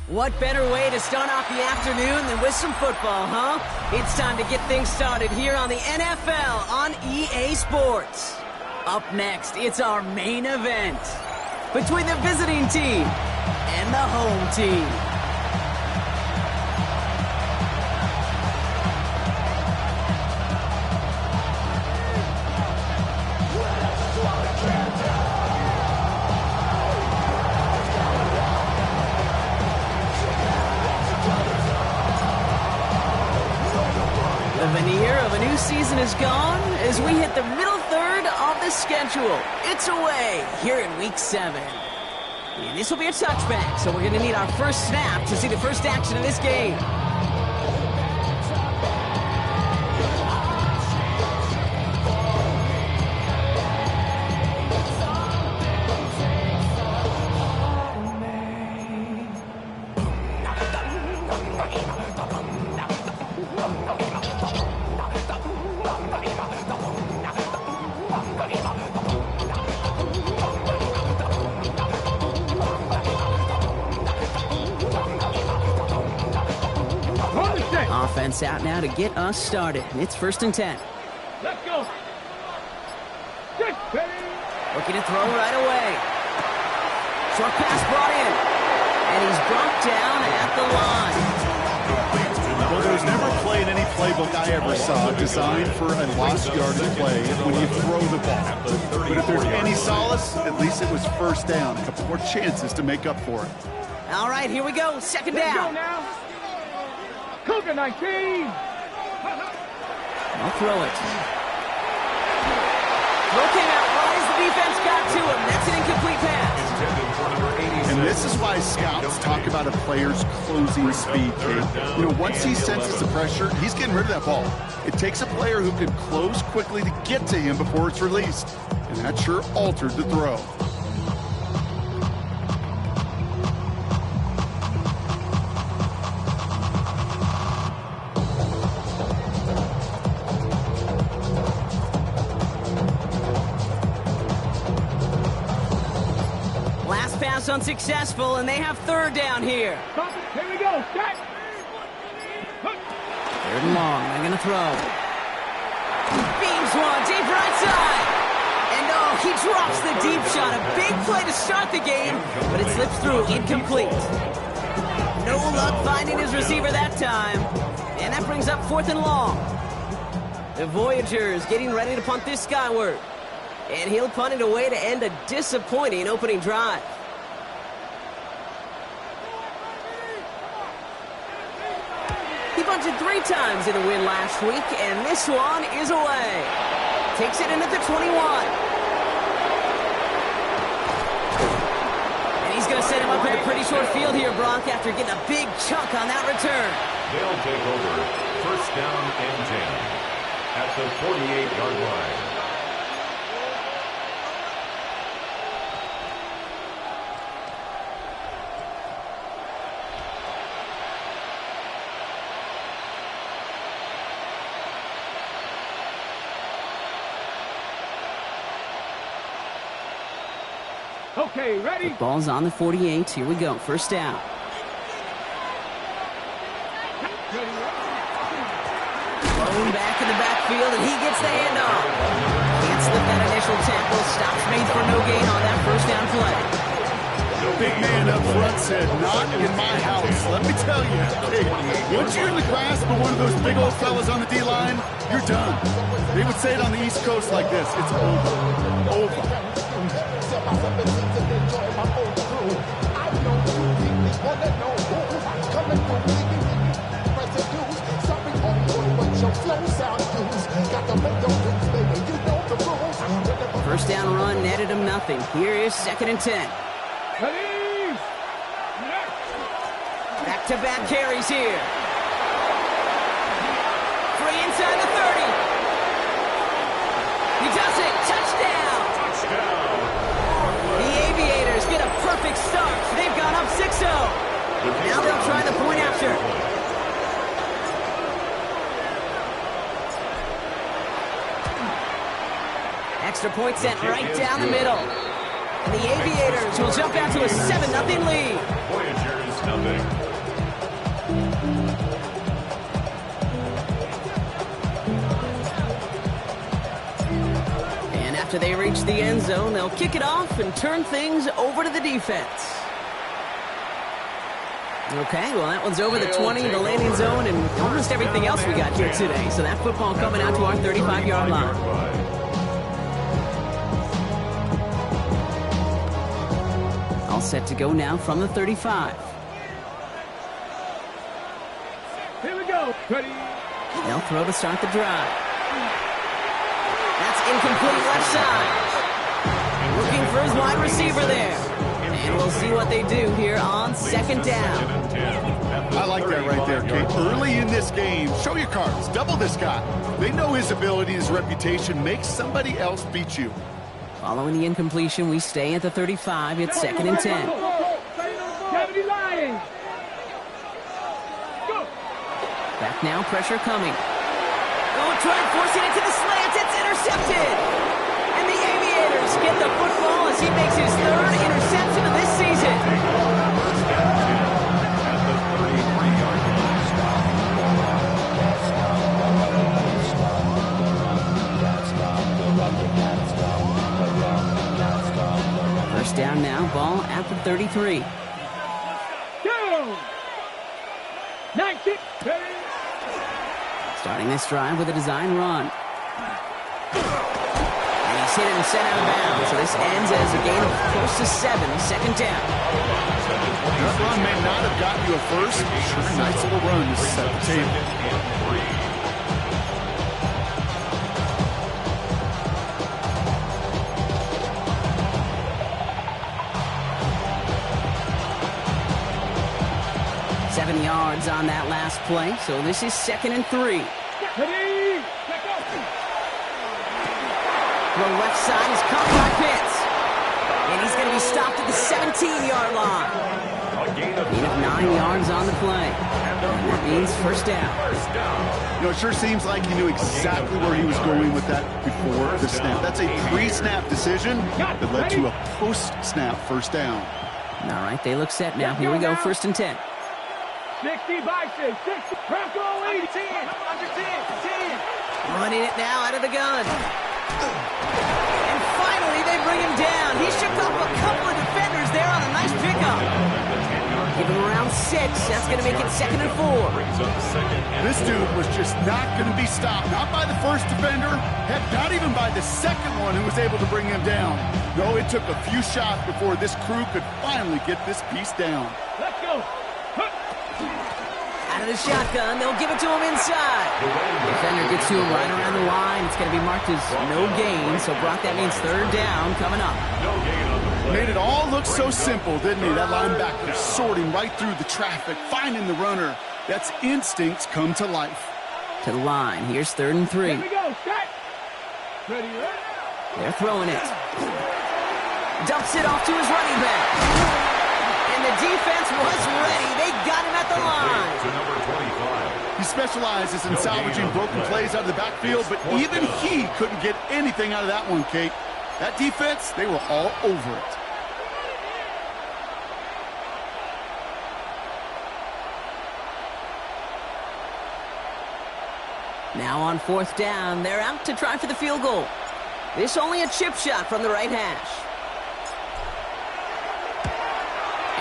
What better way to start off the afternoon than with some football, huh? It's time to get things started here on the NFL on EA Sports. Up next, it's our main event between the visiting team and the home team. The veneer of a new season is gone as we hit the middle third of the schedule. It's away here in Week 7. And this will be a touchback, so we're going to need our first snap to see the first action of this game. Offense out now to get us started. It's 1st and 10. Let's go. Looking to throw right away. Short pass brought in. And he's brought down at the line. Well, there's never a play in any playbook I ever saw designed for a lost yardage play when you throw the ball. But if there's any solace, at least it was first down. A couple more chances to make up for it. All right, here we go. 2nd Let's go down. now. Cougar 19. I'll throw it. Throw came out right as the defense got to him. That's an incomplete pass. And this is why scouts talk about a player's closing speed, Kate. You know, once he senses the pressure, he's getting rid of that ball. It takes a player who can close quickly to get to him before it's released. And that sure altered the throw. Pass unsuccessful, and they have 3rd down here. Stop it. Here we go. Start. 3rd and long. They're going to throw. Beams one. Deep right side. And oh, he drops the deep shot. A big play to start the game, but it slips through. Incomplete. No luck finding his receiver that time. And that brings up 4th and long. The Voyagers getting ready to punt this skyward. And he'll punt it away to end a disappointing opening drive. He punted 3 times in a win last week, and this one is away. Takes it in at the 21. And he's going to set him up with a pretty short field here, Brock, after getting a big chunk on that return. They'll take over 1st down and 10 at the 48-yard line. Okay, ready? Ball's on the 48. Here we go. 1st down. Thrown back in the backfield, and he gets the handoff. Can't slip that initial tackle. Stops made for no gain on that 1st down play. The big man up front said, "Not in my house." Let me tell you, hey, once you're in the grasp of one of those big old fellas on the D-line, you're done. They would say it on the East Coast like this: it's over. Over. First down run netted him nothing. Here is 2nd and 10. Ready? Back-to-back carries here. Free inside the 30. He does it. Touchdown. The Aviators get a perfect start. They've gone up 6-0. Now they'll try the point after. Extra point sent right down the middle. And the Aviators will jump out to a 7-0 lead. Voyagers nothing. And after they reach the end zone, they'll kick it off and turn things over to the defense. Okay, well, that one's over the 20, the landing zone, and almost everything else we got here today. So that football coming out to our 35-yard line. All set to go now from the 35. Here we go. Ready? They'll throw to start the drive. That's incomplete left side. Looking for his wide receiver there. And we'll see what they do here on 2nd down. I like that right there, Kate. Early in this game, show your cards. Double this guy. They know his ability, his reputation. Make somebody else beat you. Following the incompletion, we stay at the 35. It's 2nd and 10. Deputy Lions. Go. Back now, pressure coming. Oh, try forcing it to the slants. It's intercepted. And the Aviators get the football as he makes his 3rd interception of this season. First down now, ball at the 33. Down. 19. Starting this drive with a design run. And he's hit and sent out of bounds. So this ends as a gain of close to 7, 2nd down. That run may not have gotten you a first. Sure, nice little run to set the table. 7 yards on that last play, so this is 2nd and 3. Ready? Let go. The left side is caught by Pitts. And he's going to be stopped at the 17-yard line. Gain of 9 yards on the play. And that means first down. You know, it sure seems like he knew exactly where he was going with that before the snap. That's a pre-snap decision that led to a post-snap first down. All right, they look set now. Here we go, 1st and 10. 60 by 6. 60. Bronco 80. 10. Under 10. 10. Running it now out of the gun. And finally, they bring him down. He shook off a couple of defenders there on a nice pickup. Give him around 6. That's going to make it 2nd and 4. This dude was just not going to be stopped. Not by the first defender. Heck, not even by the second one who was able to bring him down. No, it took a few shots before this crew could finally get this piece down. Let's go. Out of the shotgun, they'll give it to him inside. Defender gets to him right around the line. It's going to be marked as no gain, so Brock, that means 3rd down coming up. Made it all look so simple, didn't he? That linebacker sorting right through the traffic, finding the runner. That's instincts come to life. To the line. Here's 3rd and 3. Here we go. Set. Ready, ready. They're throwing it. Dumps it off to his running back. And the defense was ready. They got him at the line. To number 25. He specializes in salvaging broken plays out of the backfield, but even he couldn't get anything out of that one, Kate. That defense, they were all over it. Now on 4th down, they're out to try for the field goal. This only a chip shot from the right hash.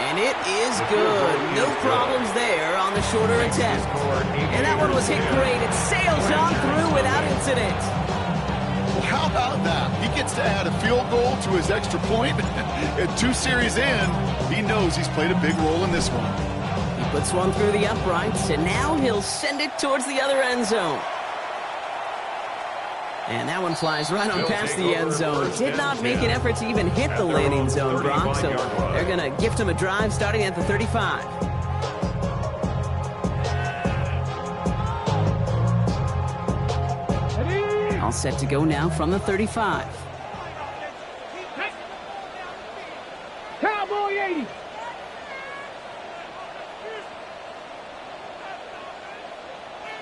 And it is good. No problems there on the shorter attempt. And that one was hit great. It sails on through without incident. Well, how about that? He gets to add a field goal to his extra point. And 2 series in, he knows he's played a big role in this one. He Puts one through the uprights, and now he'll send it towards the other end zone. And that one flies right on past the end zone. Did not make an effort to even hit the landing zone, Brock, so they're going to gift him a drive starting at the 35. All set to go now from the 35. Cowboy 80.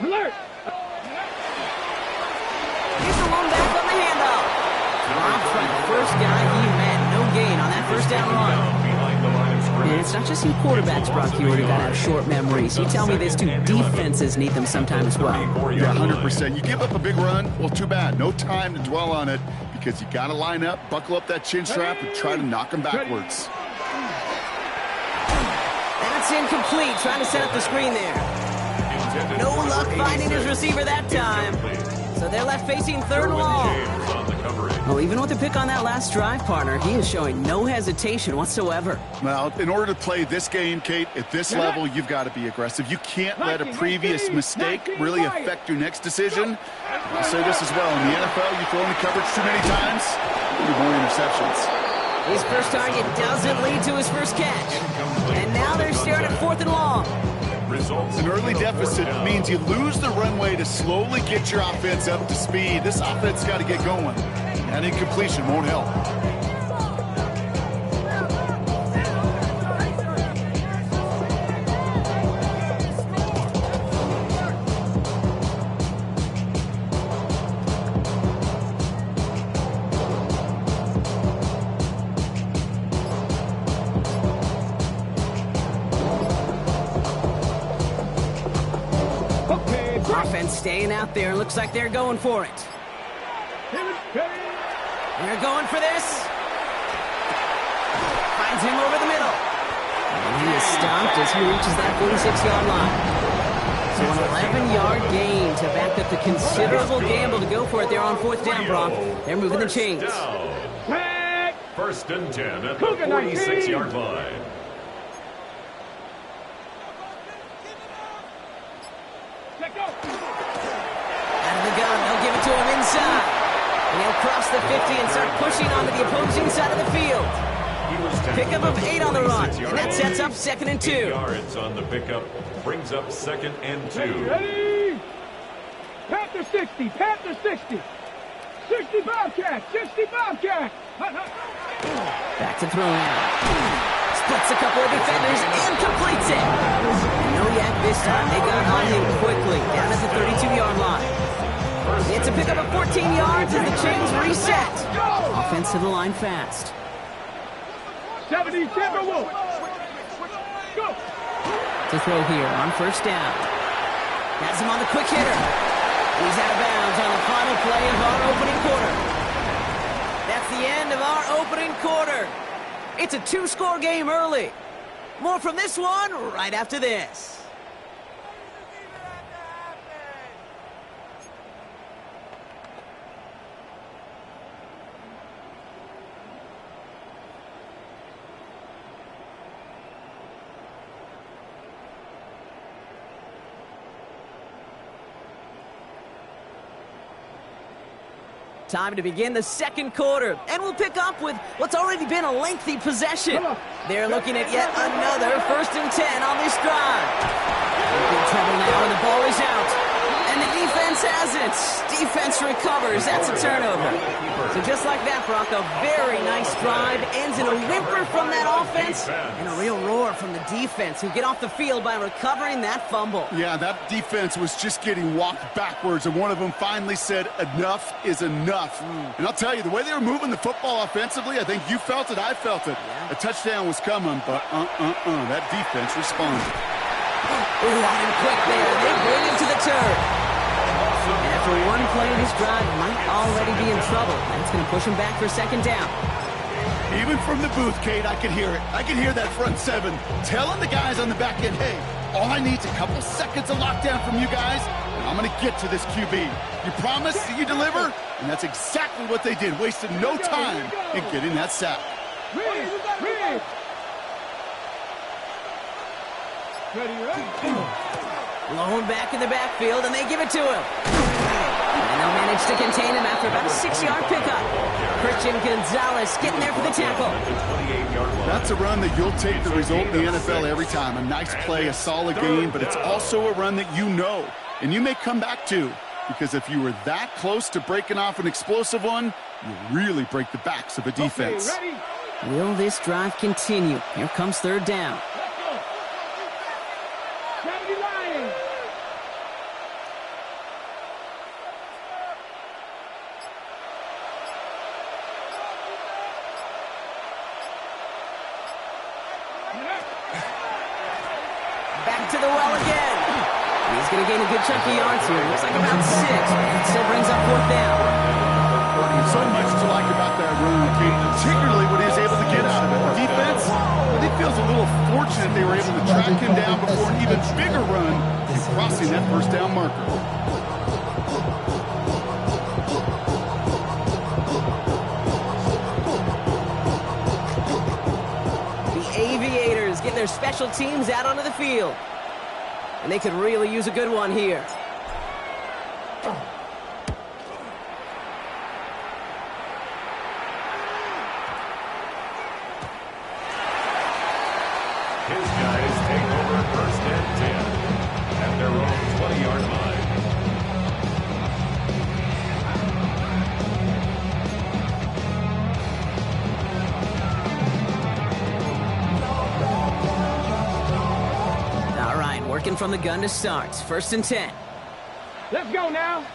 Alert. He's the one back on the handoff. Dropped by the first guy he met. No gain on that first down run. And it's not just you quarterbacks, Brock Huard, who got to have short memories. You tell me this too, defenses need them sometimes as well. Yeah, 100%. You give up a big run, well, too bad. No time to dwell on it because you got to line up, buckle up that chin strap, and try to knock them backwards. That's incomplete, trying to set up the screen there. No luck finding his receiver that time. So they're left facing third and long. Well, even with the pick on that last drive, partner, he is showing no hesitation whatsoever. Well, in order to play this game, Kate, at this level, you've got to be aggressive. You can't let a previous mistake really affect your next decision. I'll say this as well. In the NFL, you throw in the coverage too many times, you have more interceptions. His first target doesn't lead to his first catch. And now they're staring at fourth and long. An early deficit means you lose the runway to slowly get your offense up to speed. This offense got to get going. That incompletion won't help. Offense staying out there. Looks like they're going for it. They're going for this. Finds him over the middle. And he is stopped as he reaches that 46-yard line. So an 11-yard gain to back up the considerable gamble to go for it there on fourth down, Brock. They're moving the chains. First and 10 at the 46-yard line. Out of the gun, they'll give it to him inside. And he'll cross the 50 and start pushing onto the opposing side of the field. Pickup of 8 on the run, and that sets up 2nd and 2. 8 yards on the pickup, brings up 2nd and 2. Ready? Panther 60, Panther 60. 60 Bobcat, 60 Bobcat. Back to throw now. Splits a couple of defenders and completes it. And no yak this time. They got on him quickly down at the 32-yard line. It's a pickup of 14 yards as the chains reset. Offense to the line fast. 70 Timberwolves. Go. To throw here on first down. Has him on the quick hitter. He's out of bounds on the final play of our opening quarter. That's the end of our opening quarter. It's a 2-score game early. More from this one right after this. Time to begin the second quarter, and we'll pick up with what's already been a lengthy possession. They're looking at yet another 1st and 10 on this drive. They're in trouble now, and the ball is out. And the defense has it. Defense recovers. That's a turnover. So just like that, Brock, a very nice drive. Ends in a whimper from that offense and a real roar from the defense who get off the field by recovering that fumble. Yeah, that defense was just getting walked backwards, and one of them finally said, enough is enough. And I'll tell you, the way they were moving the football offensively, I think you felt it, I felt it. Yeah. A touchdown was coming, but that defense responded. Ooh, on him quick there. They bring him to the turn. And after one play in his drive, might already be in trouble. That's going to push him back for 2nd down. Even from the booth, Kate, I could hear it. I could hear that front 7 telling the guys on the back end, hey, all I need is a couple seconds of lockdown from you guys, and I'm going to get to this QB. You promise that you deliver? And that's exactly what they did, wasted no time in getting that sack. Blown back in the backfield, and they give it to him. And they'll manage to contain him after about a 6-yard pickup. Christian Gonzalez getting there for the tackle. That's a run that you'll take the result in the NFL every time. A nice play, a solid game, but it's also a run that you know, and you may come back to, because if you were that close to breaking off an explosive one, you really break the backs of a defense. Will this drive continue? Here comes third down. Back to the well again. He's going to gain a good chunk of yards here. Looks like about 6. Still brings up fourth down. So much to like about that run, particularly what he was able to get out of it. The defense, I think, feels a little fortunate they were able to track him down before an even bigger run and crossing that first down marker. Aviators getting their special teams out onto the field. And they could really use a good one here. His guys take over first and 10 at their own 20-yard line. Working from the gun to start. First and 10. Let's go now.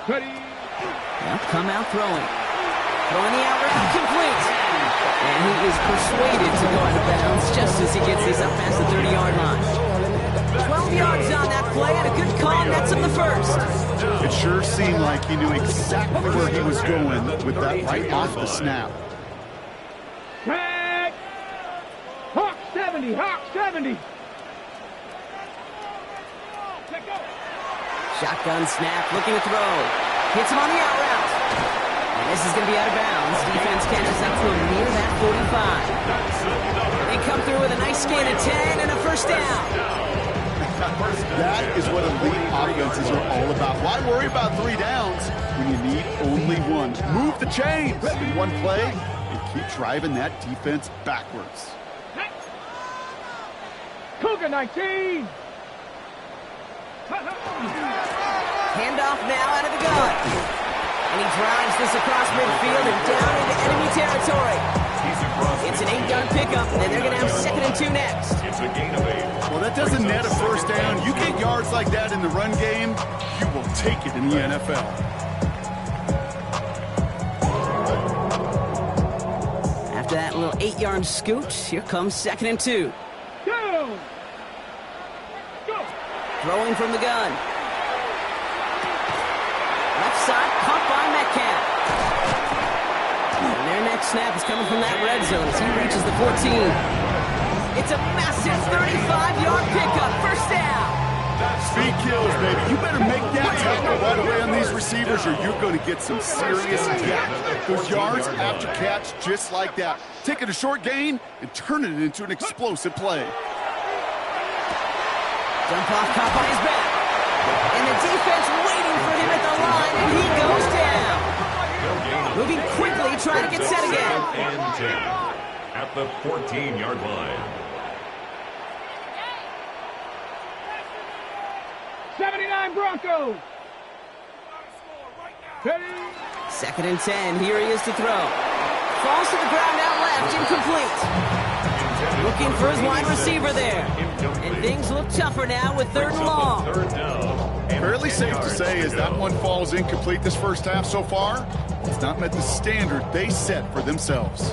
Ready. Now come out throwing. Throwing the out route complete. And he is persuaded to go out of bounds just as he gets this up past the 30-yard line. 12 yards on that play and a good call. That's up the first. It sure seemed like he knew exactly where he was going with that right off the snap. Tag. Hawk 70. Hawk 70. Shotgun snap, looking to throw. Hits him on the out route. And this is going to be out of bounds. Defense catches up to him near that 45. They come through with a nice gain of 10 and a first down. That is what elite offenses are all about. Why worry about 3 downs when you need only one? Move the chains in one play and keep driving that defense backwards. Cougar 19. Handoff now out of the gun. And he drives this across midfield and down into enemy territory. It's an 8-yard pickup, and they're going to have 2nd and 2 next. It's a gain of 8. Well, that doesn't net a first down. You get yards like that in the run game, you will take it in the NFL. After that little 8-yard scoot, here comes 2nd and 2. Go. Throwing from the gun. Left side, caught by Metcalf. And their next snap is coming from that red zone as he reaches the 14. It's a massive 35-yard pickup. First down. Speed kills, baby. You better make that tackle right away on these receivers or you're going to get some serious gap. Those yards after catch just like that. Taking a short gain and turning it into an explosive play. Jump off, caught by his back. And the defense waiting for him at the line, and he goes down. Moving quickly, trying to get set again. And 10 at the 14-yard line. 79 Broncos. Ready. 2nd and 10, here he is to throw. Falls to the ground out left, incomplete. Looking for his wide receiver there. And things look tougher now with 3rd and long. Fairly safe to say as that one falls incomplete this first half so far, it's not met the standard they set for themselves.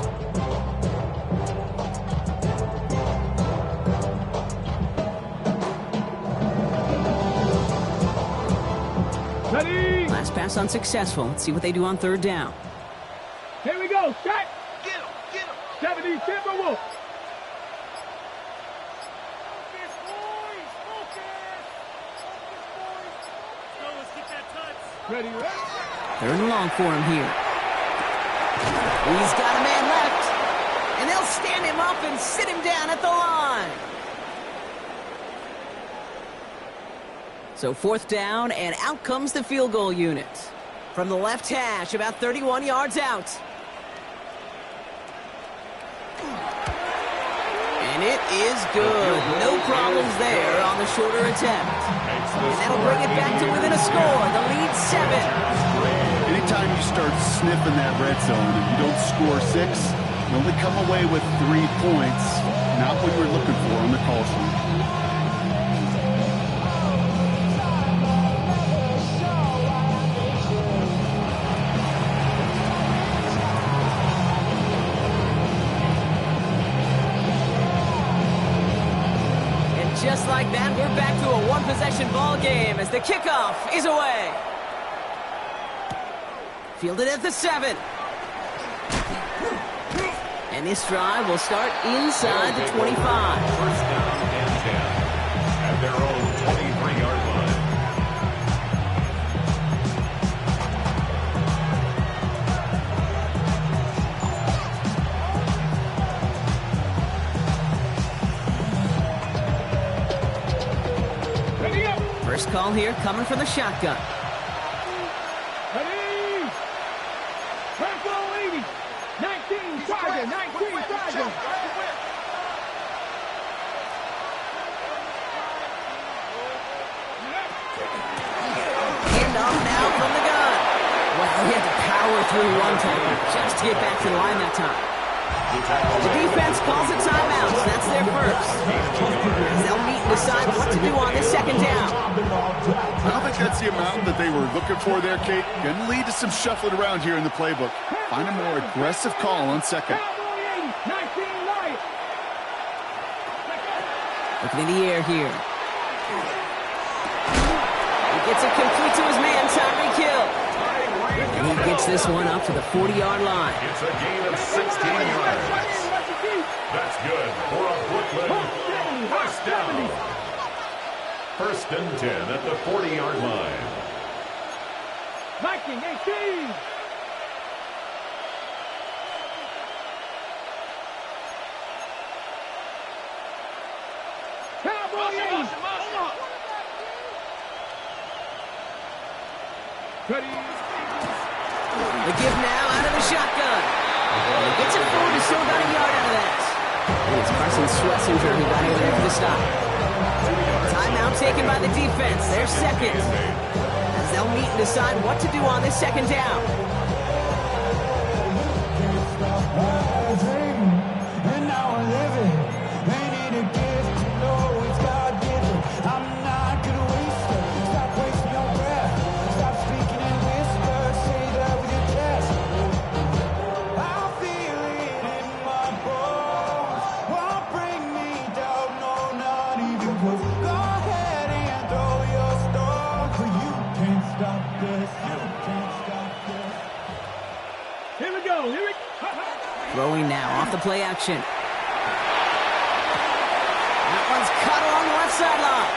Ready. Last pass unsuccessful. Let's see what they do on 3rd down. Here we go. Set. Get him. 70 Timberwolves. Ready. 3rd and long for him here. He's got a man left. And they'll stand him up and sit him down at the line. So 4th down, and out comes the field goal unit. From the left hash, about 31 yards out. And it is good. No problems there on the shorter attempt. And that'll bring it back to within a score. The lead 7. Anytime you start sniffing that red zone and you don't score 6, you only come away with 3 points. Not what you were looking for on the call sheet. Just like that, we're back to a one-possession ball game as the kickoff is away. Fielded at the 7. And this drive will start inside the 25. First down and 10 at their own 23-yard line. First call here coming from the shotgun. Ready? Bravo 80. 19 target. 19 target. Handoff now from the gun. Well, he had to power through one tackle just to get back to the line that time. The defense calls a timeout. So that's their first. They'll meet and decide what to do on this 2nd down. I don't think that's the amount that they were looking for there, Kate. Going to lead to some shuffling around here in the playbook. Find a more aggressive call on 2nd. Looking in the air here. He gets it complete to his man, Tyreek Hill. And he gets this one up to the 40-yard line. It's a gain of 16 yards. That's good for a Brooklyn first down. 1st and 10 at the 40-yard line. Viking 18. Cowboy 8. Ready? The give now out of the shotgun. He gets it forward to still about a yard out of that. And it's Carson Schlesinger who got over there for the stop. Timeout taken by the defense. They're 2nd. As they'll meet and decide what to do on this 2nd down. And now I live it. They need a gift to know it's God-given. I'm not gonna waste it. Stop wasting your breath. Stop speaking in whispers. Say that with your chest. I feel it in my bones. Won't bring me down, no, not even close. Go ahead and throw your stone, for you can't stop this. You can't stop this. Here we go. Here we go. Throwing now off the play action. That one's caught along the left sideline.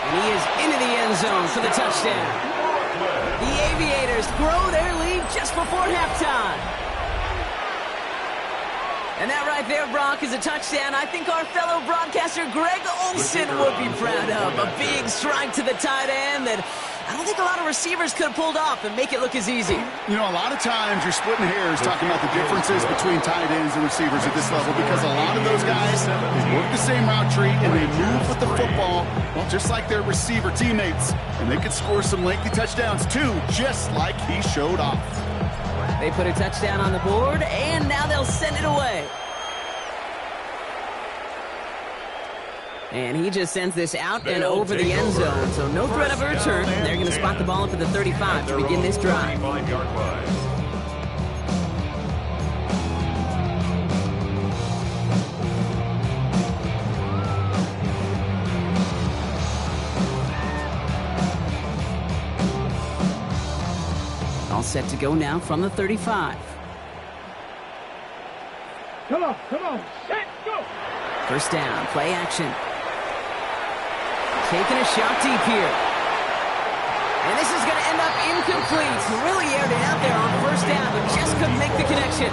And he is into the end zone for the touchdown. The Aviators grow their lead just before halftime. And that right there, Brock, is a touchdown I think our fellow broadcaster Greg Olsen would be proud of. A big strike to the tight end that I don't think a lot of receivers could have pulled off and make it look as easy. You know, a lot of times you're splitting hairs talking about the differences between tight ends and receivers at this level because a lot of those guys, they work the same route tree and they move with the football, well, just like their receiver teammates. And they could score some lengthy touchdowns too, just like he showed off. They put a touchdown on the board, and now they'll send it away. And he just sends this out and over the end zone, so no threat of a return. They're going to spot the ball up at the 35 to begin this drive. 35-yard line. All set to go now from the 35. Come on. Set, go. First down, play action. Taking a shot deep here. And this is going to end up incomplete. Really aired it out there on first down, but just couldn't make the connection.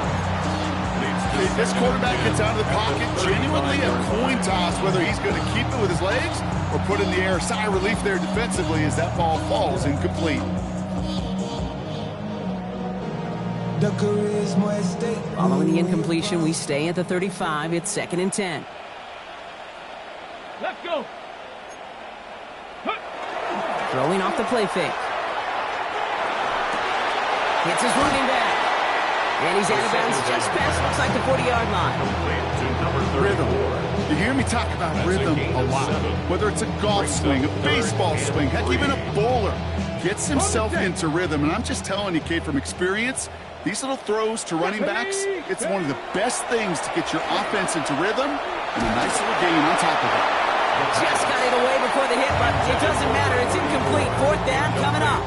This quarterback gets out of the pocket, genuinely a coin toss whether he's going to keep it with his legs or put in the air. Sigh of relief there defensively as that ball falls incomplete. Following the incompletion, we stay at the 35. It's 2nd and 10. Let's go. Throwing off the play fake. Hits his running back. And he's out of bounds just past, looks like the 40-yard line. Rhythm. You hear me talk about rhythm a lot. Whether it's a golf swing, a baseball swing, heck, even a bowler gets himself into rhythm. And I'm just telling you, Kate, from experience, these little throws to running backs, it's one of the best things to get your offense into rhythm and a nice little gain on top of it. Just got it away before the hit, but it doesn't matter. It's incomplete. 4th down coming up.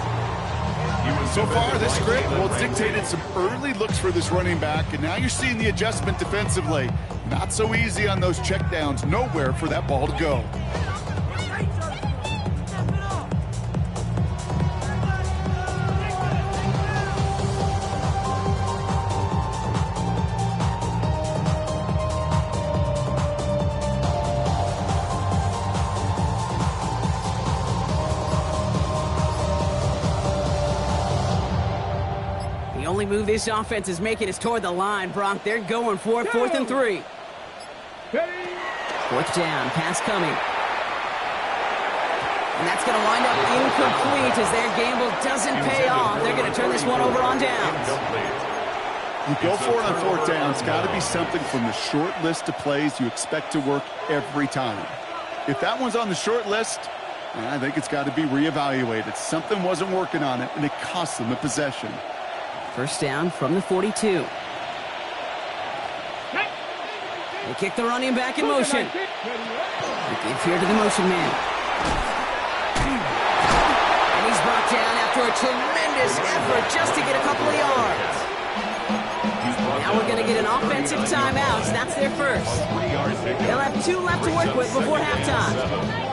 So far, this script, well, it's dictated some early looks for this running back, and now you're seeing the adjustment defensively. Not so easy on those checkdowns. Nowhere for that ball to go. The only move this offense is making is toward the line, Bronk. They're going for it. 4th and 3. 4th down. Pass coming. And that's going to wind up incomplete as their gamble doesn't pay off. They're going to turn this one over on downs. You go for it on 4th down. It's got to be something from the short list of plays you expect to work every time. If that one's on the short list, I think it's got to be reevaluated. Something wasn't working on it, and it cost them a possession. 1st down from the 42. They kick the running back in motion. They give here to the motion man. And he's brought down after a tremendous effort just to get a couple of yards. Now we're going to get an offensive timeout. That's their first. They'll have 2 left to work with before halftime.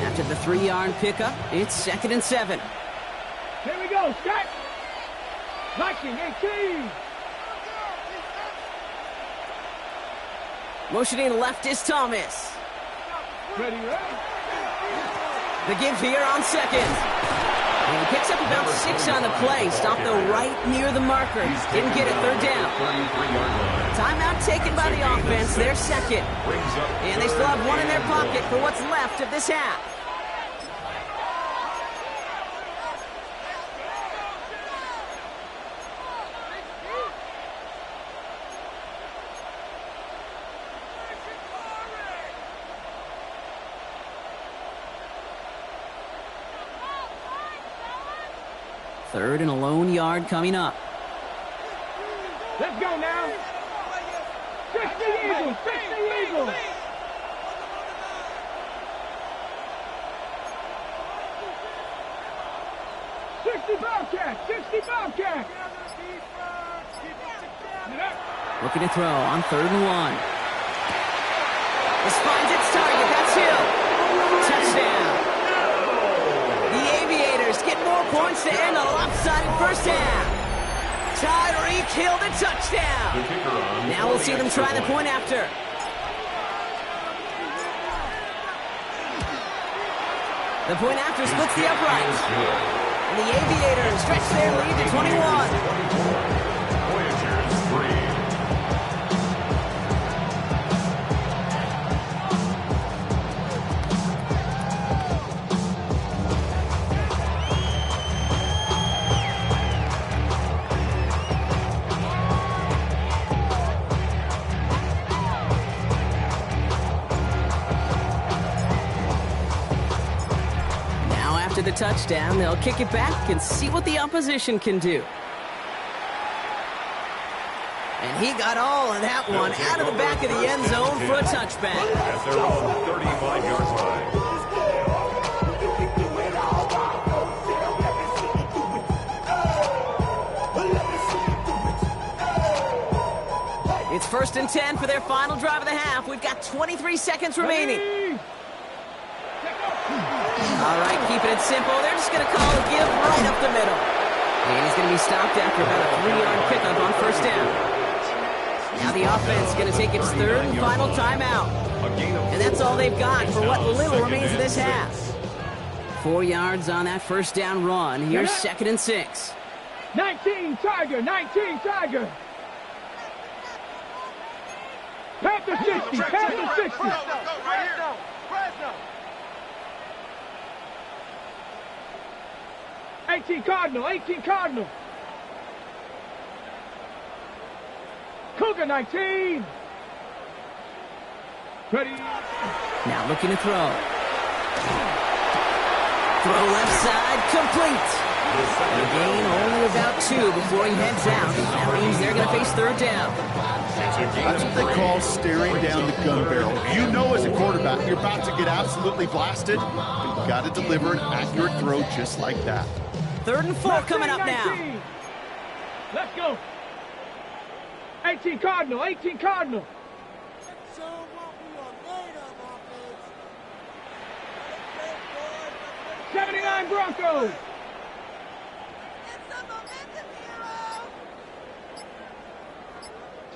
After the 3-yard pickup, it's 2nd and 7. Here we go, Scott. Viking 18. Motioning left is Thomas. Ready. The give here on 2nd. And he picks up about 6 on the play. Stopped though right near the marker. Didn't get it. 3rd down. Timeout taken by the offense. They're 2nd. And they still have 1 in their pocket for what's left of this half. Third and a lone yard coming up. Let's go now. 60 Eagles, 60 Eagles. Bobcat, 60 Bobcat. Looking to throw on 3rd and 1. This finds its target. That's Hill. Touchdown. The Aviators get more points to end a lopsided first half. Tyreek Hill the touchdown. Now we'll see them try the point after. The point after splits the uprights. And the Aviators stretch their lead to 21. The touchdown, they'll kick it back and see what the opposition can do. And he got all of that one out of the back of the end zone for a touchback. At their own 35-yard line. It's 1st and 10 for their final drive of the half. We've got 23 seconds remaining. All right, keeping it simple. They're just going to call a give right up the middle. And he's going to be stopped after about a 3-yard pickup on first down. Now the offense is going to take its third and final timeout. And that's all they've got for what little remains of this half. 4 yards on that first down run. Here's 2nd and 6. 19 Tiger, 19 Tiger. Panther 60, Panther 60. Fresno. 18 Cardinal, 18 Cardinal. Cougar 19. Ready. Now looking to throw. Throw left side, complete. A gain only about 2 before he heads out. That means they're going to face 3rd down. That's what they call staring down the gun barrel. You know as a quarterback, you're about to get absolutely blasted, but you got to deliver an accurate throw just like that. 3rd and 4 coming up now. Let's go. 18 Cardinal, 18 Cardinal. 79 Broncos.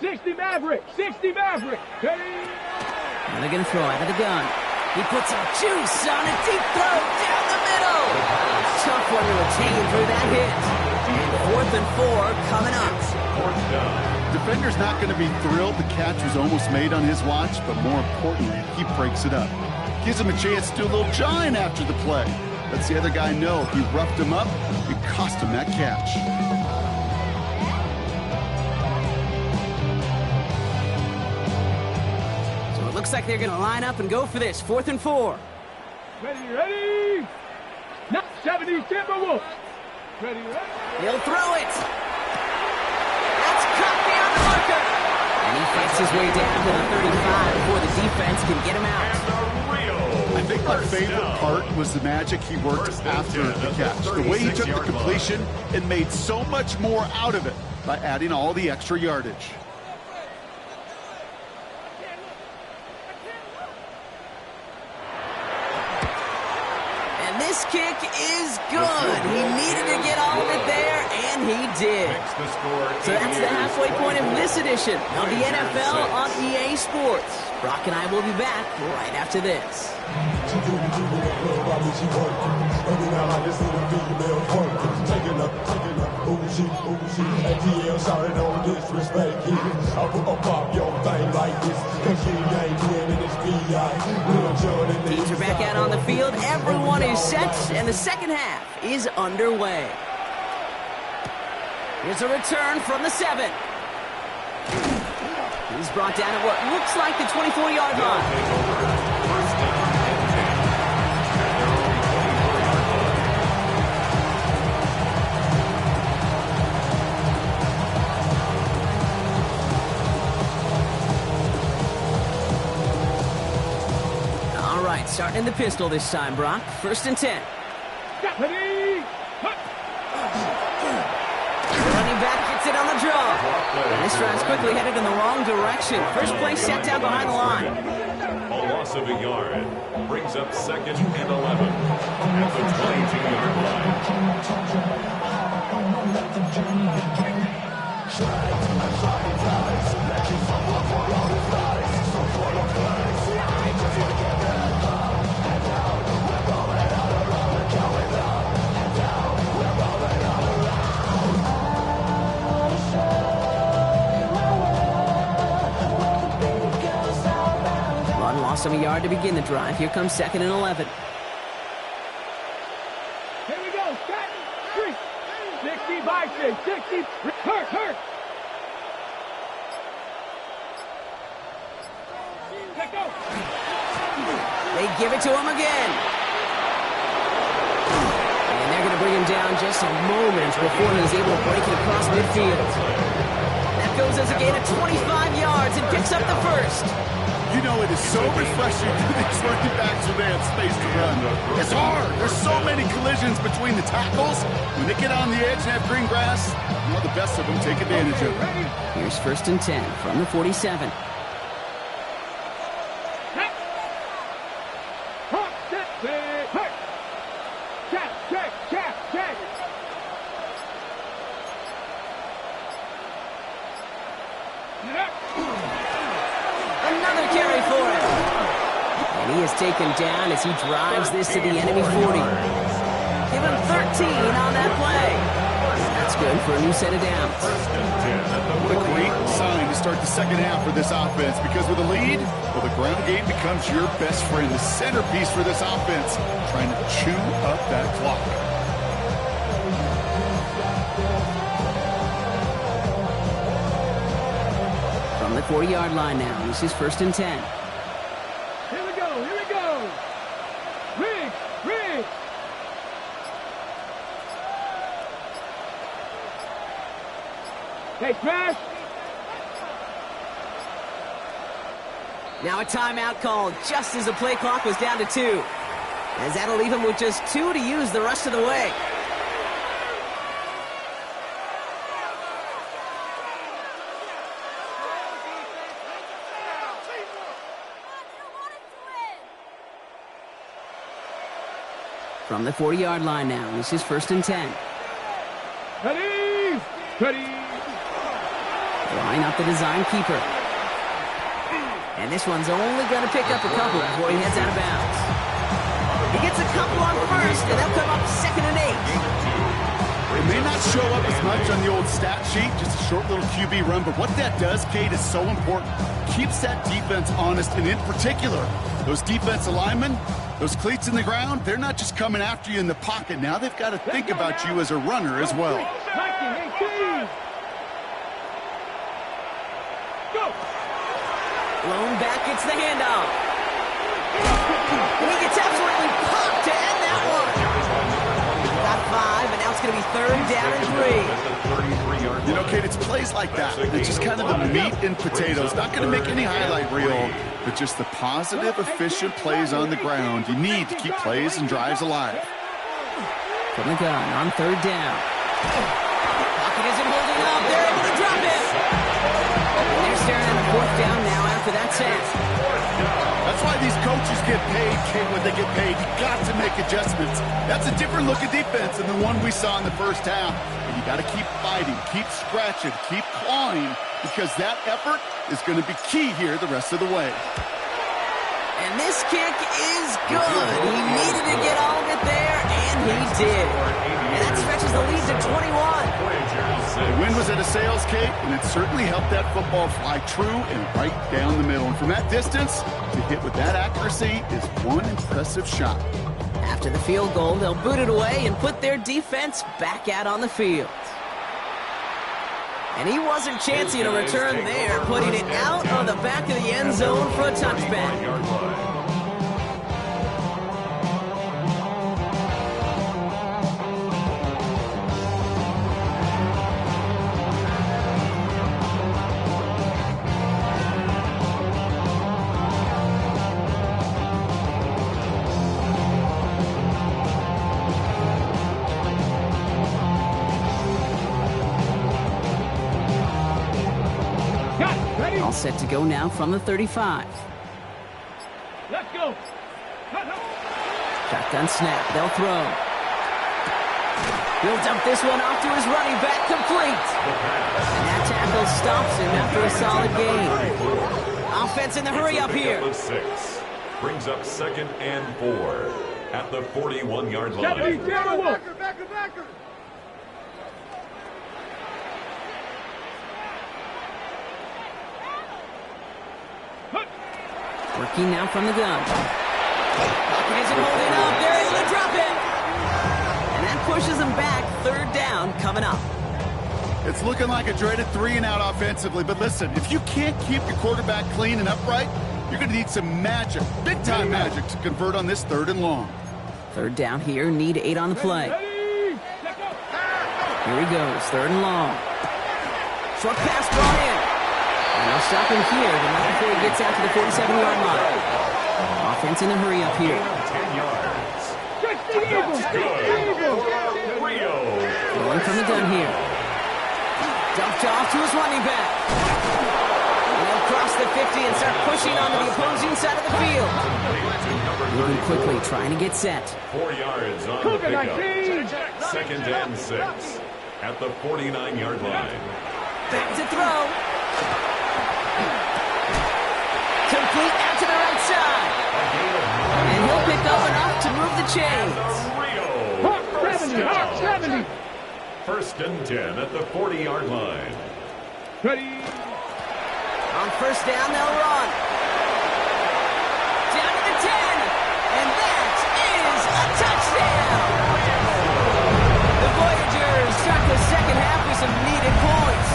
60 Maverick, 60 Maverick. Ready? And they're going to throw out of the gun. He puts some juice on a deep throw down the middle. Tough one to retain through that hit. 4th and 4 coming up. Defender's not going to be thrilled the catch was almost made on his watch, but more importantly, he breaks it up. Gives him a chance to do a little jawing after the play. Lets the other guy know if he roughed him up, it cost him that catch. Looks like they're going to line up and go for this. 4th and 4. Ready? Not 70 Timberwolves. Ready? He'll throw it. That's caught beyond the marker. And he fights his way down to the 35 before the defense can get him out. I think my favorite part was the magic he worked after the catch. The way he took the completion and made so much more out of it by adding all the extra yardage. This kick is good. He needed to get all of it there, and he did. So that's the halfway point of this edition of the NFL on EA Sports. Brock and I will be back right after this. Teams are back out on the field. Everyone is set, and the second half is underway. Here's a return from the 7. He's brought down at what looks like the 24-yard line. Starting in the pistol this time, Brock. 1st and 10. Ready? Running back gets it on the draw. And this drive's quickly headed in the wrong direction. First play set down behind the line. A loss of a yard brings up 2nd and 11 at the 22-yard line. Lost him a yard to begin the drive. Here comes 2nd and 11. Here we go. 60 by 60. Hurt. Let go. They give it to him again. And they're going to bring him down just a moment before he's able to break it across midfield. That goes as a gain of 25 yards and picks up the first. You know, it is so refreshing for these running backs when they have space to run. It's hard. There's so many collisions between the tackles. When they get on the edge and have green grass, well, the best of them take advantage of it. Here's 1st and 10 from the 47. Another carry for him. And he is taken down as he drives this to the enemy 40. Give him 13 on that play. That's good for a new set of downs. What a great sign to start the second half for this offense, because with a lead, well, the ground game becomes your best friend, the centerpiece for this offense, trying to chew up that clock. From the 40-yard line now, this is 1st and 10. Here we go. Riggs. Hey, Crash. Now a timeout called just as the play clock was down to 2. As that'll leave him with just 2 to use the rest of the way. From the 40-yard line now, this is 1st and 10. Ready. Drawing up the design keeper. And this one's only going to pick up a couple before he heads out of bounds. He gets a couple on first, and they'll come up 2nd and 8. It may not show up as much on the old stat sheet, just a short little QB run, but what that does, Kate, is so important. Keeps that defense honest, and in particular, those defensive linemen, those cleats in the ground, they're not just coming after you in the pocket. Now they've got to think about you as a runner as well. 19, 18. Go. Blown back, gets the handoff. And he gets absolutely popped to end that one. Got 5, and now it's going to be 3rd down and 3. You know, Kate, it's plays like that. It's just kind of the meat and potatoes. Not going to make any highlight reel, but just the positive, efficient plays on the ground. You need to keep plays and drives alive. From the gun on 3rd down. Pocket isn't holding up. They're able to drop it. And they're staring at a 4th down now after that set. That's why these coaches get paid, Kate, when they get paid. You got to make adjustments. That's a different look at defense than the one we saw in the first half. And you got to keep fighting, keep scratching, keep clawing, because that effort is going to be key here the rest of the way. And this kick is good. He needed to get all of it there, and he did. And that stretches the lead to 21. The win was at a sales, Kate, and it certainly helped that football fly true and right down the middle. And from that distance, to hit with that accuracy is one impressive shot. After the field goal, they'll boot it away and put their defense back out on the field. And he wasn't chancing a return there, putting it out on the back of the end zone for a touchback. All set to go now from the 35. Let's go. Shotgun snap. They'll throw. He'll dump this one off to his running back, complete. And that tackle stops him after a solid gain. Offense in the hurry up here. 6 brings up 2nd and 4 at the 41-yard line. Backer. Working now from the gun. Pocket isn't holding up. They're able to drop it. And that pushes them back. 3rd down coming up. It's looking like a dreaded 3-and-out offensively, but listen, if you can't keep your quarterback clean and upright, you're going to need some magic, big-time magic, to convert on this 3rd and long. 3rd down here. Need 8 on the play. Here he goes. 3rd and long. Short pass brought in. And they'll stop him here, but not before he gets out to the 47-yard line. Offense in a hurry up here. 10 yards. Going from the gun here. Dumped off to his running back. And they'll cross the 50 and start pushing onto the opposing side of the field. Moving quickly, trying to get set. 4 yards on the pickup. 2nd and 6 at the 49-yard line. Back to throw. Complete out to the right side. And he'll pick up enough to move the chains. Hawk 70, Hawk 70. First and 10 at the 40-yard line. Ready. On first down, they'll run. Down to the 10. And that is a touchdown. The Voyagers start the second half with some needed points.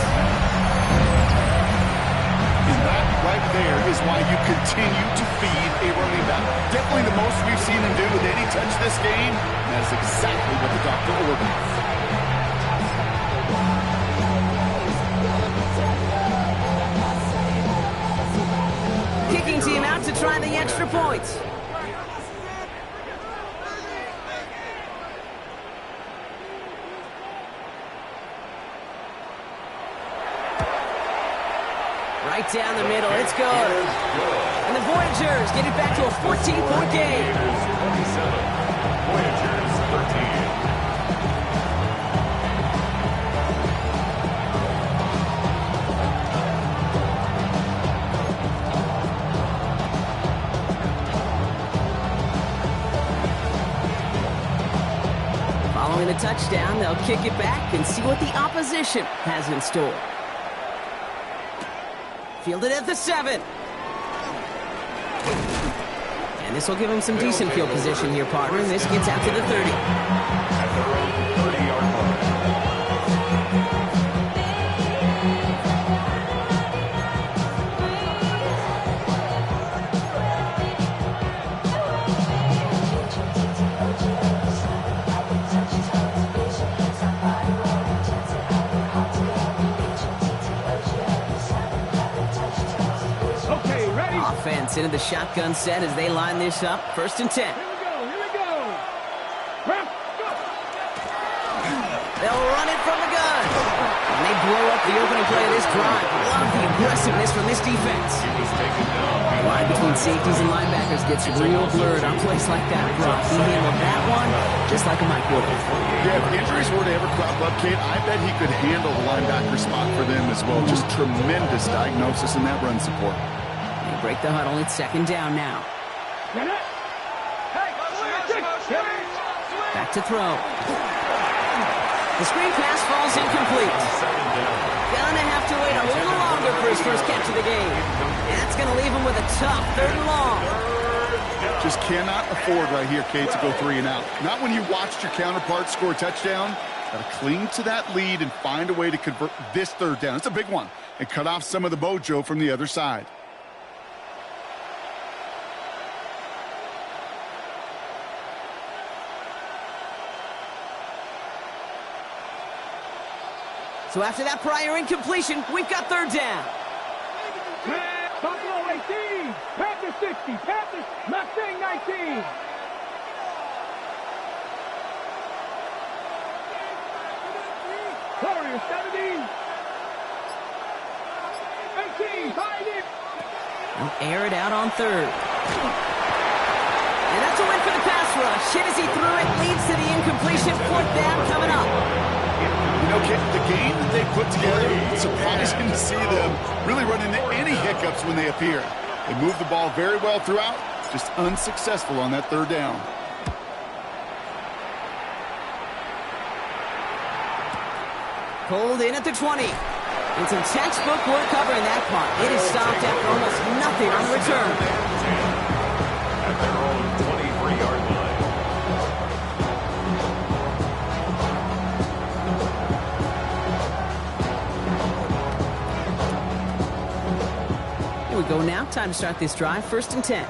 And that right there is why you continue to feed a running back. Definitely the most we've seen him do with any touch this game. And that's exactly what the doctor ordered. Kicking team out to try the extra points. Right down the middle, it's good. And the Voyagers get it back to a 14-point game. 27, Voyagers 13. Following the touchdown, they'll kick it back and see what the opposition has in store. Fielded at the 7. And this will give him some decent field position here, partner. This gets out to the 30. At their own 30-yard line. Okay, ready. Offense into the shotgun set as they line this up. First and 10. Here we go. Rep, go. They'll run it from the gun. And they blow up the opening play of this drive. Love the aggressiveness from this defense. The line between safeties and linebackers gets real blurred on plays like that. Brock, he handled that one just like a Mike would. Yeah, if injuries were to ever crop up, Kate, I bet he could handle the linebacker spot for them as well. Just tremendous diagnosis in that run support. They break the huddle. It's second down now. Back to throw. The screen pass falls incomplete. Gonna have to wait a little longer for his first catch of the game. That's gonna leave him with a tough third and long. Just cannot afford right here, Kate, to go 3 and out. Not when you watched your counterpart score a touchdown. Got to cling to that lead and find a way to convert this third down. It's a big one. And cut off some of the mojo from the other side. So after that prior incompletion, we've got third down. Buffalo 18, Panthers 60, Panthers, Mustang 19. Warriors 17. 18, find it. They'll air it out on third. And that's a win for the pass rush. Hit as he threw it, leads to the incompletion. Fourth down coming up. You know, Kate, the game that they put together, it's surprising to see them really run into any hiccups when they appear. They move the ball very well throughout, just unsuccessful on that third down. Pulled in at the 20. It's some textbook work covering that punt. It is stopped after almost nothing on the return. At their own 23-yard line. Here we go now. Time to start this drive. First and 10.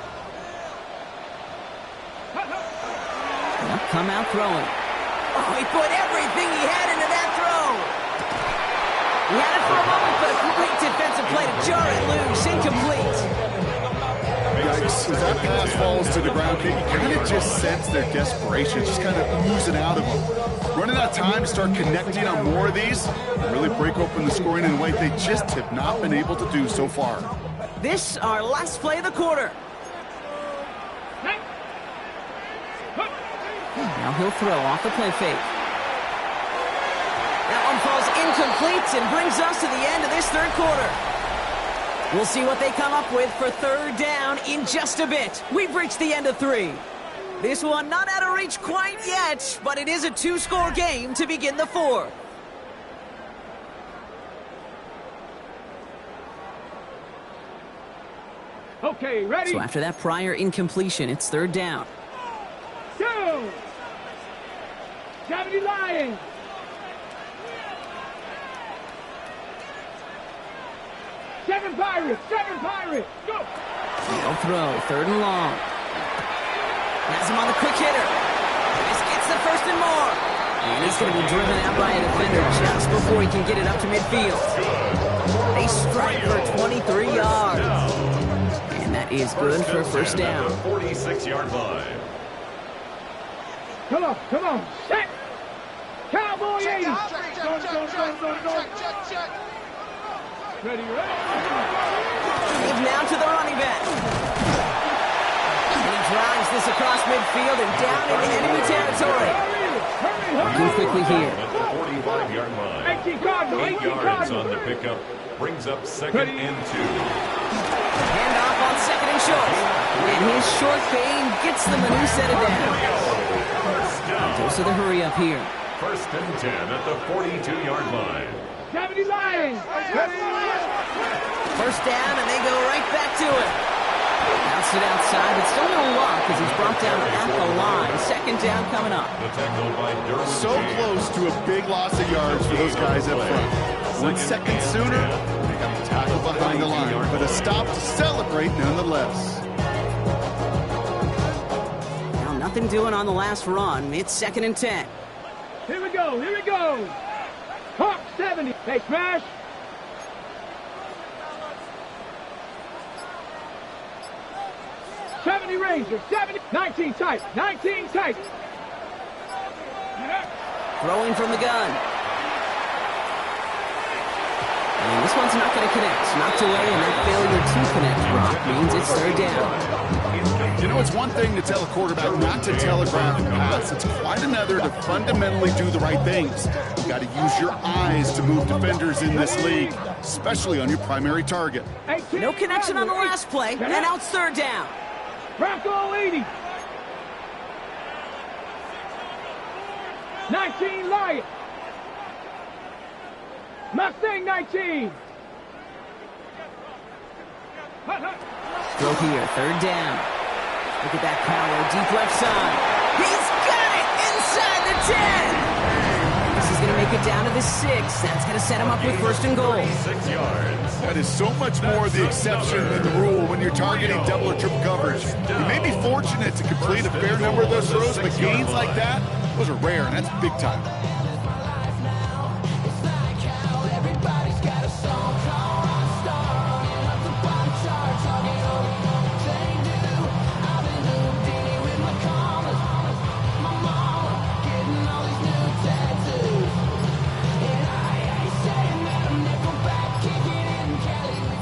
They'll come out throwing. Oh, he put everything he had into that throw. He had it for a moment, but a great defensive play to jar it loose. Incomplete. Yikes. As that pass falls to the ground, Kate, you kind of just sense their desperation. Just kind of oozing out of them. Running out of time to start connecting on more of these and really break open the scoring in a way they just have not been able to do so far. This our last play of the quarter. Now he'll throw off the play fake. That one falls incomplete and brings us to the end of this third quarter. We'll see what they come up with for third down in just a bit. We've reached the end of 3. This one not out of reach quite yet, but it is a 2-score game to begin the 4th. Okay, ready? So after that prior incompletion, it's third down. 2. 70 Lions. 7 Pirates. 7 Pirates. Go. No throw, third and long. Has him on the quick hitter. This gets the first and more. And he's going to be driven out by a defender just before he can get it up to midfield. They strike for 23 yards. And that is good for a first down. 46-yard line. Come on, come on. Set. Cowboy 80. Check. Ready. Move now to the running back. And he drives this across midfield and down into enemy territory. Working quickly here. At the 45-yard line. 18 Cardinal. 8 yards on the pickup. Brings up second and 2. Hand off on second and short. And his short game gets them a new set of downs. Goes to the hurry up here. First and 10 at the 42-yard line. 70 Lions. First down, and they go right back to it. Bounced it outside, but still no luck as he's brought down at the line. Second down coming up. The tackle by Derwin So close to a big loss of yards for those guys up front. 1 second sooner, they got the tackle behind the line, but a stop to celebrate nonetheless. Now nothing doing on the last run. It's second and 10. Here we go. Hawk 70. Hey, smash. Rangers, 70, 19 tight. Throwing from the gun. And this one's not going to connect. Knocked away, and that failure to connect, Brock, means it's third down. You know, it's one thing to tell a quarterback not to telegraph a pass. It's quite another to fundamentally do the right things. You got to use your eyes to move defenders in this league, especially on your primary target. No connection on the last play, and now it's third down. Bronco 80. 19 Lions. Mustang 19. Throw here, third down. Look at that power, deep left side. He's got it inside the 10. This is going to make it down to the 6. That's going to set him up with first and goal. 6 yards. That is so much more the exception than the rule when you're targeting double or triple coverage. You may be fortunate to complete a fair number of those throws, but gains like that, those are rare, and that's big time.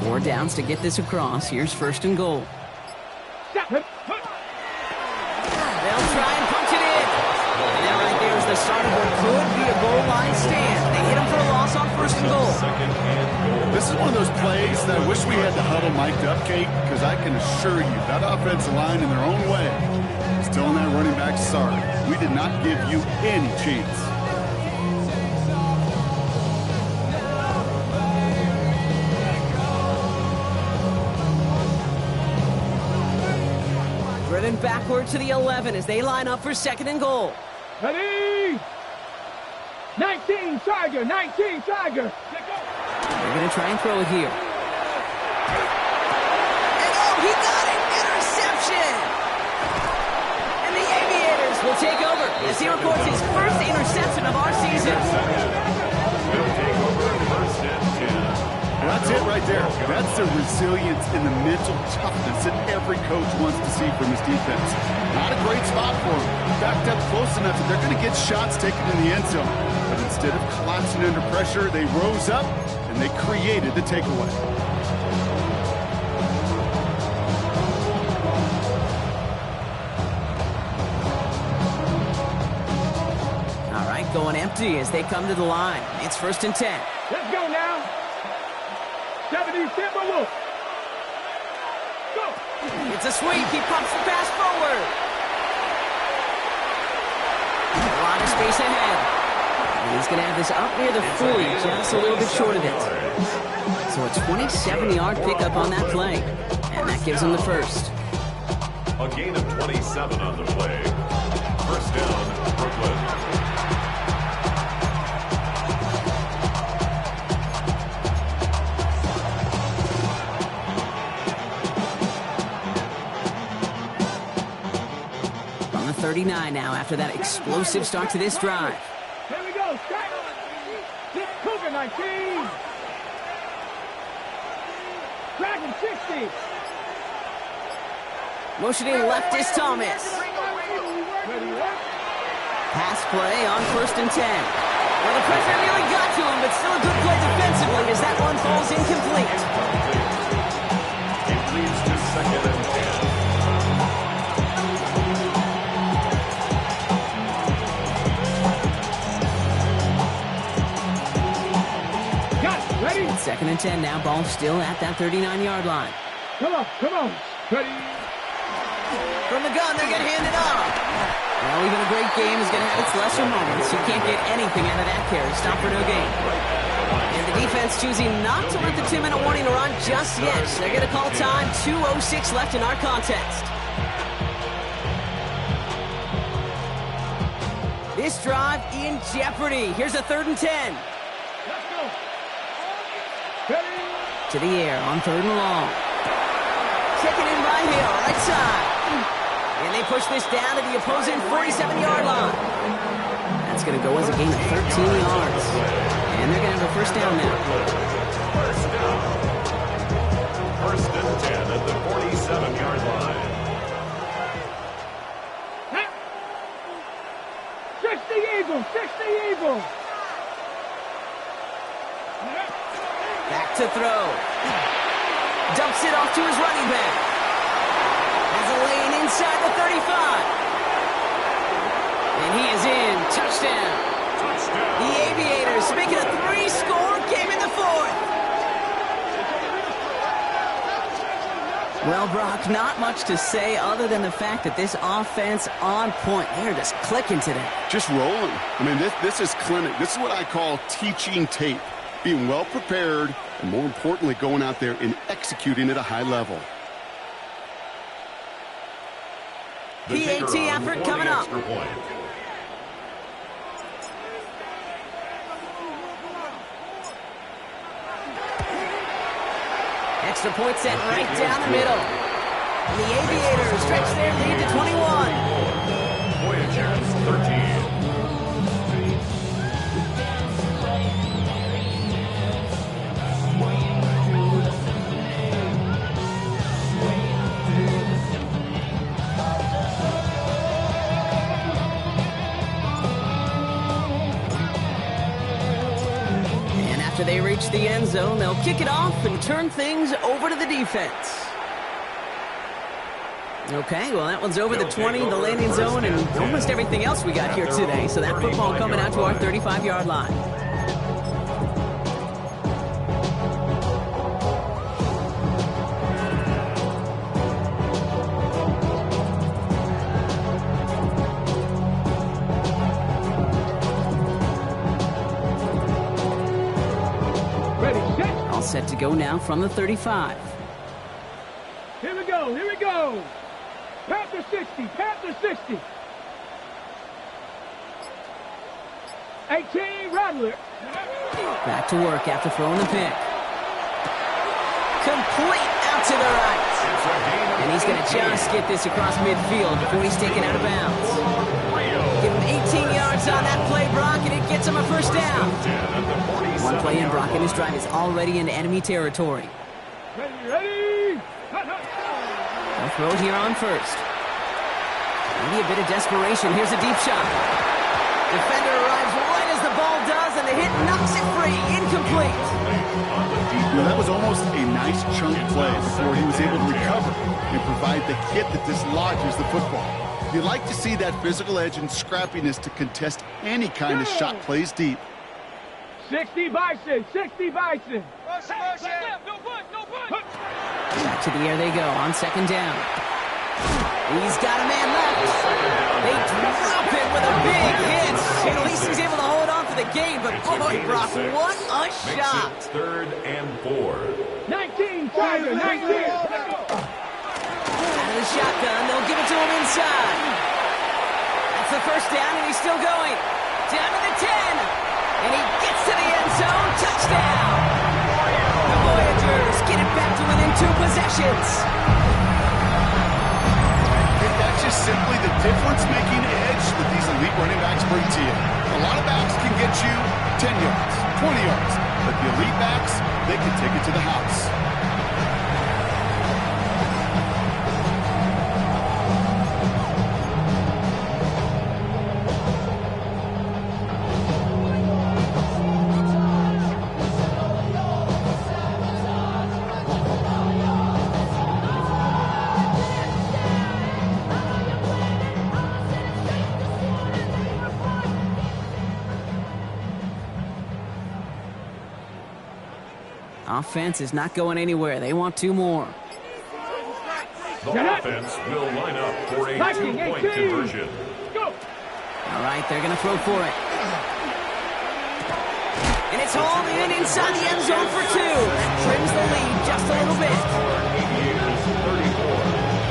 Four downs to get this across. Here's first and goal. They'll try and punch it in. And now right there is the start of what could be a goal line stand. They hit him for a loss on first and goal. This is one of those plays that I wish we had the huddle mic'd up, Kate, because I can assure you that offensive line in their own way is telling that running back, sorry, we did not give you any chance. Driven backward to the 11 as they line up for second and goal. Ready? 19 Tiger. They're going to try and throw it here. And oh, he got it! Interception! And the Aviators will take over as he records his first interception of our season. They'll take over first and 10. That's it right there. That's the resilience and the mental toughness that every coach wants to see from his defense. Not a great spot for him. Backed up close enough that they're going to get shots taken in the end zone. But instead of collapsing under pressure, they rose up and they created the takeaway. All right, going empty as they come to the line. It's first and 10. Let's go now. 70 Timberwolves. It's a sweep. He pumps the pass forward. A lot of space ahead. And he's going to have this up near the 40, just a little bit short of it. So a 27-yard pickup on that play. And that gives him the first. A gain of 27 on the play. First down, Brooklyn. From the 39 now after that explosive start to this drive. Here we go. Strike. Cougar 19. Dragon 60. Motioning left is Thomas. Pass play on 1st and 10. Well, the pressure nearly got to him, but still a good play defensively as that one falls incomplete. It leads to 2nd and 10. Got it. Ready? 2nd and 10 now. Ball still at that 39-yard line. Come on. Come on. Ready? From the gun, they're going to hand it off. Well, even a great game is going to have its lesser moments. You can't get anything out of that carry. Stop for no gain. And the defense choosing not to let the 2-minute warning run just yet. They're going to call time. 2:06 left in our contest. This drive in jeopardy. Here's a 3rd and 10. Let's go. Ready? To the air on 3rd and long. Taken in by Hill, right side. And they push this down to the opposing 47-yard line. That's going to go as a gain of 13 yards. And they're going to have a first down now. First down. 1st and 10 at the 47-yard line. 60 Eagles. 60 Eagles. Back to throw. Dumps it off to his running back. Has a lane inside the 35. And he is in. Touchdown. The Aviators making a 3-score game in the 4th. Well, Brock, not much to say other than the fact that this offense on point. They're just clicking today. Just rolling. I mean, this is clinic. This is what I call teaching tape. Being well prepared, and more importantly, going out there and executing at a high level. PAT effort coming up. Extra point set right down the middle. And the Aviators stretch their lead to 21. Voyagers 13. After they reach the end zone, they'll kick it off and turn things over to the defense. Okay, well, that one's over the 20, the landing zone, and almost everything else we got here today. So that football coming out to our 35-yard line. Set to go now from the 35. Here we go. Here we go. Panther 60. Panther 60. 18, Rattler. Back to work after throwing the pick. Complete out to the right. And he's going to just get this across midfield before he's taken out of bounds. Give him 18 yards on that play, Brock, and it gets him a first down. One play in, Brock, and his drive is already in enemy territory. Ready. They'll throw it here on 1st. Maybe a bit of desperation. Here's a deep shot. Defender arrives right as the ball does, and the hit knocks it free. Incomplete. Well, that was almost a nice chunk play before he was able to recover and provide the hit that dislodges the football. You'd like to see that physical edge and scrappiness to contest any kind of shot plays deep. 60 Bison, 60 Bison. Back to the air they go on second down. He's got a man left. They drop it with a big hit. At least he's able to hold on for the game, but boy, Brock, what a shot. Third and 4. 19, Tiger, 19. Out of the shotgun, they'll give it to him inside. That's the first down, and he's still going. Down to the 10. And he gets to the end zone. Touchdown. The Voyagers get it back to within 2 possessions. That's just simply the difference-making edge that these elite running backs bring to you. A lot of backs can get you 10 yards, 20 yards, but the elite backs, they can take it to the house. Offense is not going anywhere. They want 2 more. The offense will line up for a 2-point conversion. All right, they're going to throw for it. And it's hauled in inside the end zone for 2. That trims the lead just a little bit.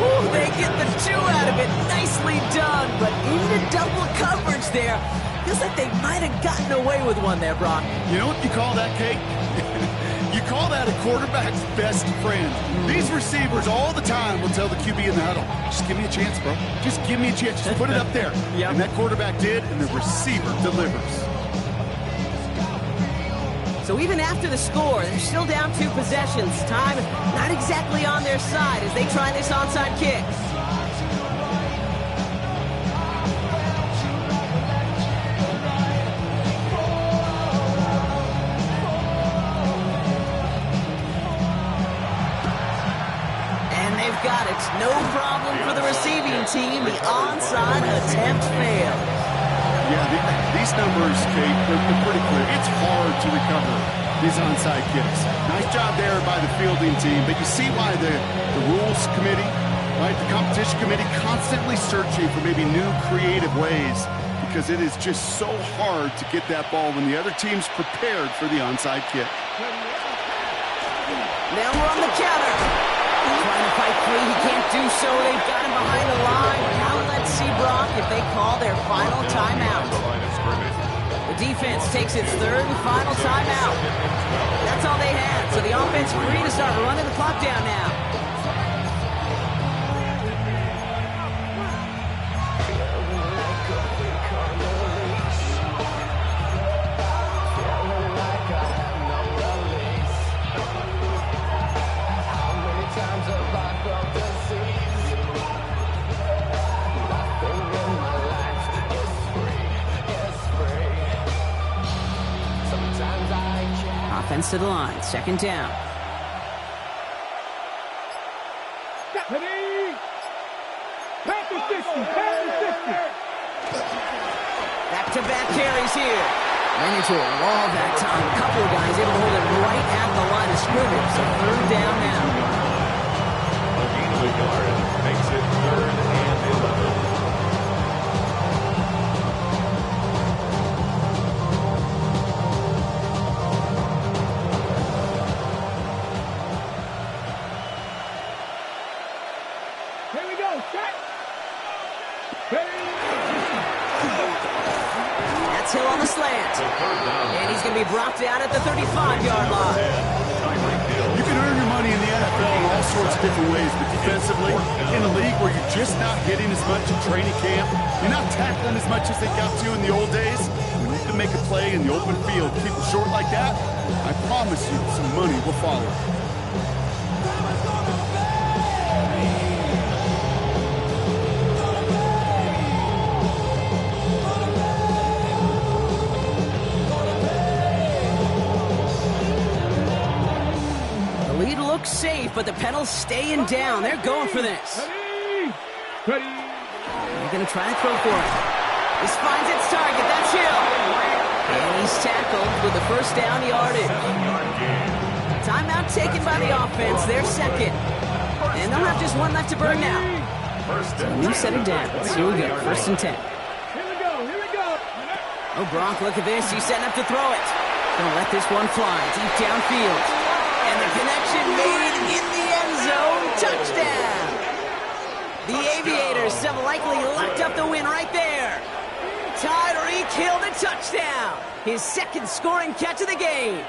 Ooh, they get the 2 out of it. Nicely done, but into double coverage there. Feels like they might have gotten away with one there, Brock. You know what you call that, Kate? You call that a quarterback's best friend. These receivers all the time will tell the QB in the huddle, just give me a chance, bro. Just give me a chance. Just put it up there. Yep. And that quarterback did, and the receiver delivers. So even after the score, they're still down 2 possessions. Time not exactly on their side as they try this onside kick. Got it. No problem for the receiving team. The onside attempt failed. Yeah, these numbers, Kate, they're pretty clear. It's hard to recover these onside kicks. Nice job there by the fielding team, but you see why the rules committee, right, the competition committee constantly searching for maybe new creative ways, because it is just so hard to get that ball when the other team's prepared for the onside kick. Now we're on the counter. Trying to fight free, he can't do so. They've got him behind the line. Now let's see, Brock, if they call their final timeout. The defense takes its 3rd and final timeout. That's all they had, so the offense free to start running the clock down now. Offense to the line, 2nd down. Back-to-back carries here. Ran into a wall that time. A couple of guys able to hold it right at the line of scrimmage. So 3rd down now. Again, Guard makes it 3rd and 11. That's Hill on the slant. And he's going to be brought down at the 35-yard line. You can earn your money in the NFL in all sorts of different ways, but defensively, in a league where you're just not hitting as much in training camp, you're not tackling as much as they got to in the old days, when you can make a play in the open field, keep it short like that, I promise you some money will follow. Safe, but the pedals staying down. They're going for this. Ready. They're going to try to throw for it. This finds its target. That's Hill. And he's tackled with the first down yardage. Timeout taken by the offense, their second. And they'll have just one left to burn now. So a new set of downs. Here we go, 1st and 10. Here we go, here we go. Oh, Gronk, look at this. He's setting up to throw it. Gonna let this one fly deep downfield. And the connection made in the end zone. Touchdown! The Aviators have likely locked up the win right there. Tyreek Hill the touchdown. His second scoring catch of the game.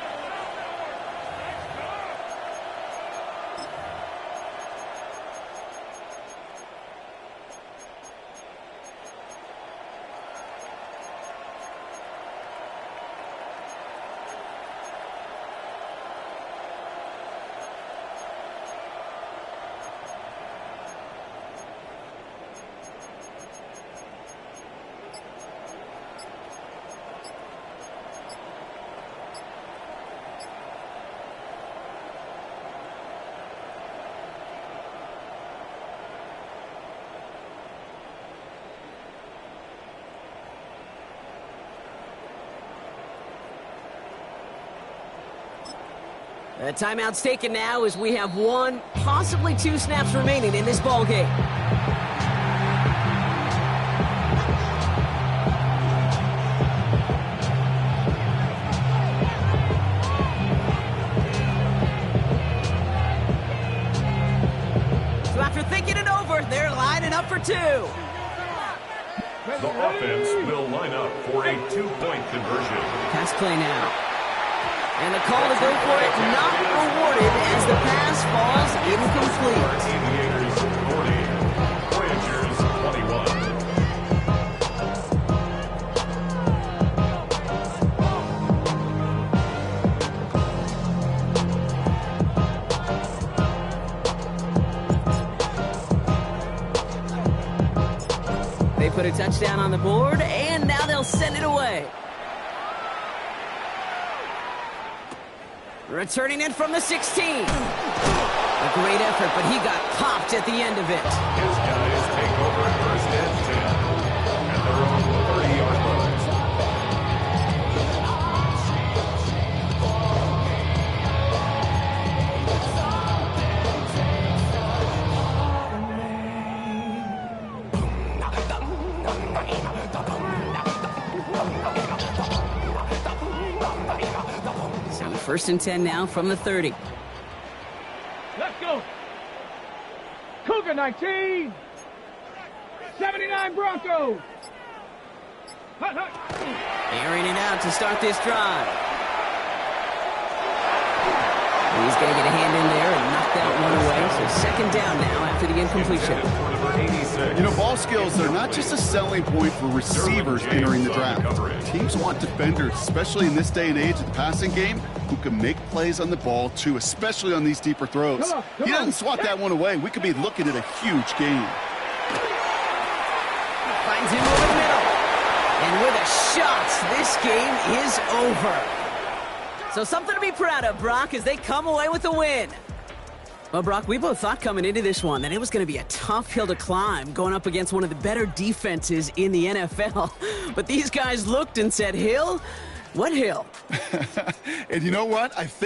The timeout's taken now as we have 1, possibly 2 snaps remaining in this ball game. So after thinking it over, they're lining up for 2. The offense will line up for a 2-point conversion. Pass play now. And the call to go for it not rewarded as the pass falls incomplete. Aviators 40, Voyagers 21. They put a touchdown on the board, and now they'll send it away. Returning in from the 16. A great effort, but he got popped at the end of it. His guys take over 1st and 10 at their own 30-yard line. So 1st and 10 now from the 30. Let's go. Cougar 19. 79 Broncos. Hut, hut. Airing it out to start this drive. He's going to get a hand in there and knock that one away. So 2nd down now after the incompletion. You know, ball skills are not just a selling point for receivers entering the draft. Teams want defenders, especially in this day and age of the passing game, who can make plays on the ball too, especially on these deeper throws. He doesn't swat that one away. We could be looking at a huge game. Finds him over the middle. And with a shot, this game is over. So something to be proud of, Brock, as they come away with the win. Well, Brock, we both thought coming into this one that it was going to be a tough hill to climb going up against one of the better defenses in the NFL. But these guys looked and said, Hill? What hill? And you know what? I think